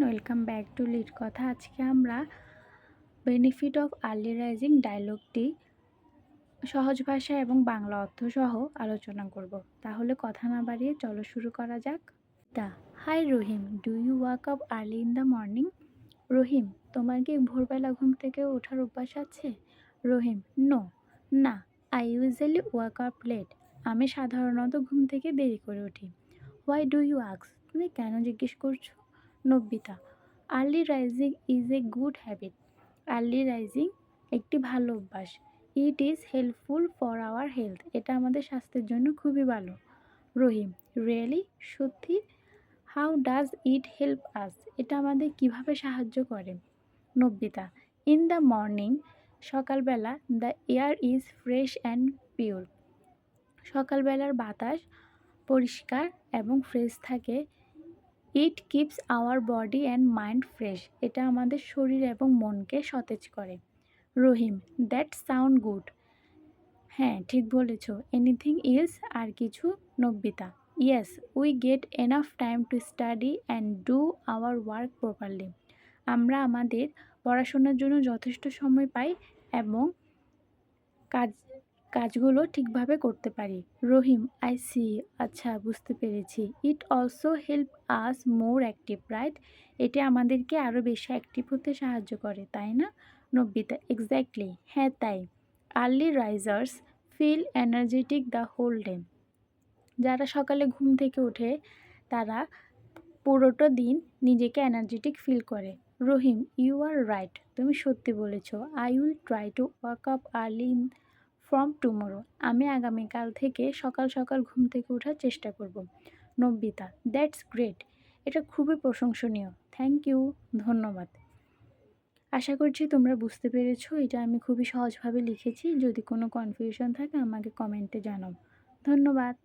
Welcome back to lead কথা। আজকে আমরা বেনিফিট অফ আর্লি রাইজিং ডায়লগটি সহজ ভাষা এবং বাংলা অর্থ সহ আলোচনা করব। তাহলে কথা না বাড়িয়ে চলো শুরু করা যাক। Hi Rahim, do you wake up early in the morning? Rahim, তোমার কি ভোরবেলা ঘুম থেকে ওঠার অভ্যাস আছে? রহিম, নো, না, I usually wake up late. আমি সাধারণত ঘুম থেকে দেরি করে উঠি। Why do you ask? তুমি কেন জিজ্ঞেস করছো? Nabita, early rising is a good habit. Early rising একটি ভালো অভ্যাস। It is helpful for our health. এটা আমাদের স্বাস্থ্যের জন্য খুবই ভালো। রহিম, রিয়েলি? সত্যি? How does it help us? এটা আমাদের কিভাবে সাহায্য করে? নব্বিতা, ইন দ্য মর্নিং, সকালবেলা, the air is fresh and pure. সকালবেলার বাতাস পরিষ্কার এবং ফ্রেশ থাকে। It keeps our body and mind fresh. এটা আমাদের শরীর এবং মনকে সতেজ করে। Rahim, that sound good. হ্যাঁ, ঠিক বলেছ। Anything else? আর কিছু? Nabita, yes, we get enough time to study and do our work properly. আমরা আমাদের পড়াশোনার জন্য যথেষ্ট সময় পাই এবং কাজগুলো ঠিকভাবে করতে পারি। রহিম, আই সি, আচ্ছা, বুঝতে পেরেছি। It also help us more active, right? এটি আমাদেরকে আরও বেশি অ্যাক্টিভ হতে সাহায্য করে, তাই না? নব্বিতা, এক্স্যাক্টলি, হ্যাঁ তাই। Early risers feel energetic the whole day. যারা সকালে ঘুম থেকে ওঠে তারা পুরোটা দিন নিজেকে এনার্জেটিক ফিল করে। রহিম, ইউ আর রাইট, তুমি সত্যি বলেছ। I will try to walk up early from tomorrow. আমি আগামীকাল থেকে সকাল সকাল ঘুম থেকে ওঠার চেষ্টা করব। নব্বিতা, দ্যাটস গ্রেট, এটা খুবই প্রশংসনীয়। থ্যাংক ইউ, ধন্যবাদ। আশা করছি তোমরা বুঝতে পেরেছো। এটা আমি খুবই সহজভাবে লিখেছি। যদি কোনো কনফিউশন থাকে আমাকে কমেন্টে জানাও। ধন্যবাদ।